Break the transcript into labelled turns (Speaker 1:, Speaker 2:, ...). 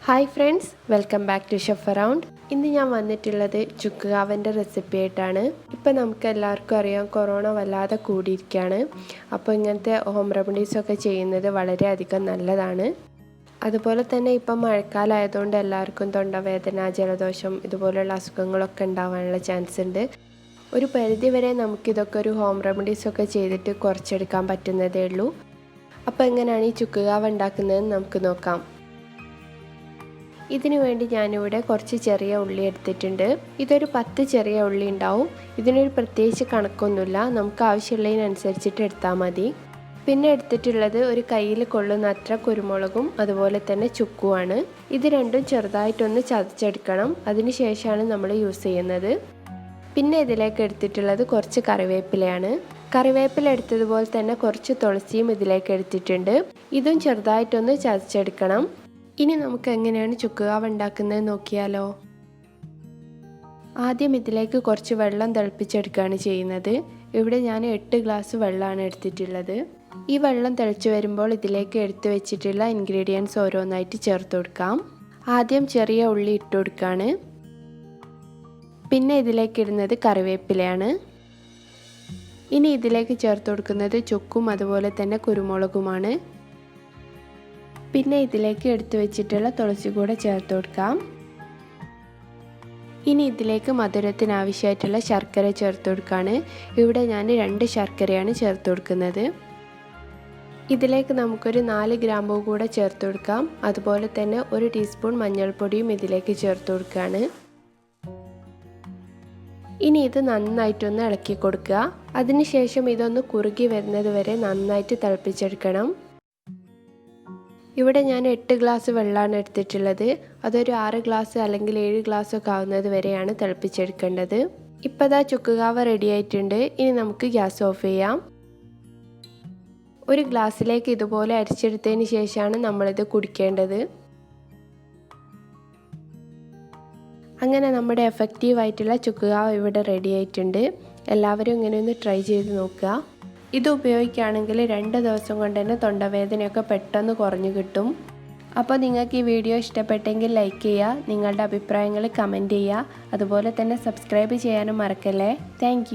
Speaker 1: Hi friends, welcome back to chef around. ഇന്ന് ഞാൻ വന്നിട്ടുള്ളത് ചുക്ക് കാവൻ്റെ റെസിപ്പി ആയിട്ടാണ്. ഇപ്പം നമുക്ക് എല്ലാവർക്കും അറിയാം, കൊറോണ വല്ലാതെ കൂടിയിരിക്കുകയാണ്. അപ്പോൾ ഇങ്ങനത്തെ ഹോം റെമഡീസൊക്കെ ചെയ്യുന്നത് വളരെയധികം നല്ലതാണ്. അതുപോലെ തന്നെ ഇപ്പം മഴക്കാലമായതുകൊണ്ട് എല്ലാവർക്കും തൊണ്ടവേദന, ജലദോഷം ഇതുപോലുള്ള അസുഖങ്ങളൊക്കെ ഉണ്ടാവാനുള്ള ചാൻസ് ഉണ്ട്. ഒരു പരിധിവരെ നമുക്കിതൊക്കെ ഒരു ഹോം റെമഡീസൊക്കെ ചെയ്തിട്ട് കുറച്ചെടുക്കാൻ പറ്റുന്നതേ ഉള്ളൂ. അപ്പോൾ എങ്ങനെയാണ് ഈ ചുക്ക് കാവ ഉണ്ടാക്കുന്നതെന്ന് നമുക്ക് നോക്കാം. ഇതിനു വേണ്ടി ഞാനിവിടെ കുറച്ച് ചെറിയ ഉള്ളി എടുത്തിട്ടുണ്ട്. ഇതൊരു 10 ചെറിയ ഉള്ളി ഉണ്ടാവും. ഇതിനൊരു പ്രത്യേകിച്ച് കണക്കൊന്നുമില്ല, നമുക്ക് ആവശ്യമുള്ളതിനനുസരിച്ചിട്ട് എടുത്താൽ മതി. പിന്നെ എടുത്തിട്ടുള്ളത് ഒരു കയ്യിൽ കൊള്ളുന്ന അത്ര കുരുമുളകും അതുപോലെ തന്നെ ചുക്കുമാണ്. ഇത് രണ്ടും ചെറുതായിട്ടൊന്ന് ചതച്ചെടുക്കണം. അതിന് ശേഷമാണ് നമ്മൾ യൂസ് ചെയ്യുന്നത്. പിന്നെ ഇതിലേക്ക് എടുത്തിട്ടുള്ളത് കുറച്ച് കറിവേപ്പിലയാണ്. കറിവേപ്പില എടുത്തതുപോലെ തന്നെ കുറച്ച് തുളസിയും ഇതിലേക്ക് എടുത്തിട്ടുണ്ട്. ഇതും ചെറുതായിട്ടൊന്ന് ചതച്ചെടുക്കണം. ഇനി നമുക്ക് എങ്ങനെയാണ് ചുക്ക് കാവ ഉണ്ടാക്കുന്നത് നോക്കിയാലോ. ആദ്യം ഇതിലേക്ക് കുറച്ച് വെള്ളം തിളപ്പിച്ചെടുക്കുകയാണ് ചെയ്യുന്നത്. ഇവിടെ ഞാൻ 8 ഗ്ലാസ് വെള്ളമാണ് എടുത്തിട്ടുള്ളത്. ഈ വെള്ളം തിളച്ച് വരുമ്പോൾ ഇതിലേക്ക് എടുത്തു വെച്ചിട്ടുള്ള ഇൻഗ്രീഡിയൻസ് ഓരോന്നായിട്ട് ചേർത്ത് കൊടുക്കാം. ആദ്യം ചെറിയ ഉള്ളി ഇട്ട് കൊടുക്കുകയാണ്. പിന്നെ ഇതിലേക്ക് ഇടുന്നത് കറിവേപ്പിലയാണ്. ഇനി ഇതിലേക്ക് ചേർത്ത് കൊടുക്കുന്നത് ചുക്കും അതുപോലെ തന്നെ കുരുമുളകുമാണ്. പിന്നെ ഇതിലേക്ക് എടുത്തു വെച്ചിട്ടുള്ള തുളസി കൂടെ ചേർത്ത് കൊടുക്കാം. ഇനി ഇതിലേക്ക് മധുരത്തിന് ആവശ്യമായിട്ടുള്ള ശർക്കര ചേർത്ത് കൊടുക്കുകയാണ്. ഇവിടെ ഞാൻ 2 ശർക്കരയാണ് ചേർത്ത് കൊടുക്കുന്നത്. ഇതിലേക്ക് നമുക്കൊരു 4 ഗ്രാമ്പൂ കൂടെ ചേർത്ത് കൊടുക്കാം. അതുപോലെ തന്നെ 1 ടീസ്പൂൺ മഞ്ഞൾപ്പൊടിയും ഇതിലേക്ക് ചേർത്ത് കൊടുക്കുകയാണ്. ഇനി ഇത് നന്നായിട്ടൊന്ന് ഇളക്കി കൊടുക്കുക. അതിനുശേഷം ഇതൊന്ന് കുറുകി വരുന്നത് വരെ നന്നായിട്ട് തിളപ്പിച്ചെടുക്കണം. ഇവിടെ ഞാൻ 8 ഗ്ലാസ് വെള്ളമാണ് എടുത്തിട്ടുള്ളത്. അതൊരു 6 ഗ്ലാസ് അല്ലെങ്കിൽ 7 ഗ്ലാസ് ഒക്കെ ആവുന്നത് വരെയാണ് തിളപ്പിച്ചെടുക്കേണ്ടത്. ഇപ്പോൾ ദാ ചുക്ക് കാവ റെഡി ആയിട്ടുണ്ട്. ഇനി നമുക്ക് ഗ്യാസ് ഓഫ് ചെയ്യാം. ഒരു ഗ്ലാസ്സിലേക്ക് ഇതുപോലെ അരിച്ചെടുത്തതിന് ശേഷമാണ് നമ്മളിത് കുടിക്കേണ്ടത്. അങ്ങനെ നമ്മുടെ എഫക്റ്റീവായിട്ടുള്ള ചുക്ക് കാവ ഇവിടെ റെഡി ആയിട്ടുണ്ട്. എല്ലാവരും ഇങ്ങനെ ഒന്ന് ട്രൈ ചെയ്ത് നോക്കുക. ഇത് ഉപയോഗിക്കുകയാണെങ്കിൽ 2 ദിവസം കൊണ്ട് തന്നെ തൊണ്ടവേദനയൊക്കെ പെട്ടെന്ന് കുറഞ്ഞു കിട്ടും. അപ്പോൾ നിങ്ങൾക്ക് ഈ വീഡിയോ ഇഷ്ടപ്പെട്ടെങ്കിൽ ലൈക്ക് ചെയ്യുക, നിങ്ങളുടെ അഭിപ്രായങ്ങൾ കമൻറ്റ് ചെയ്യുക, അതുപോലെ തന്നെ സബ്സ്ക്രൈബ് ചെയ്യാനും മറക്കല്ലേ. താങ്ക്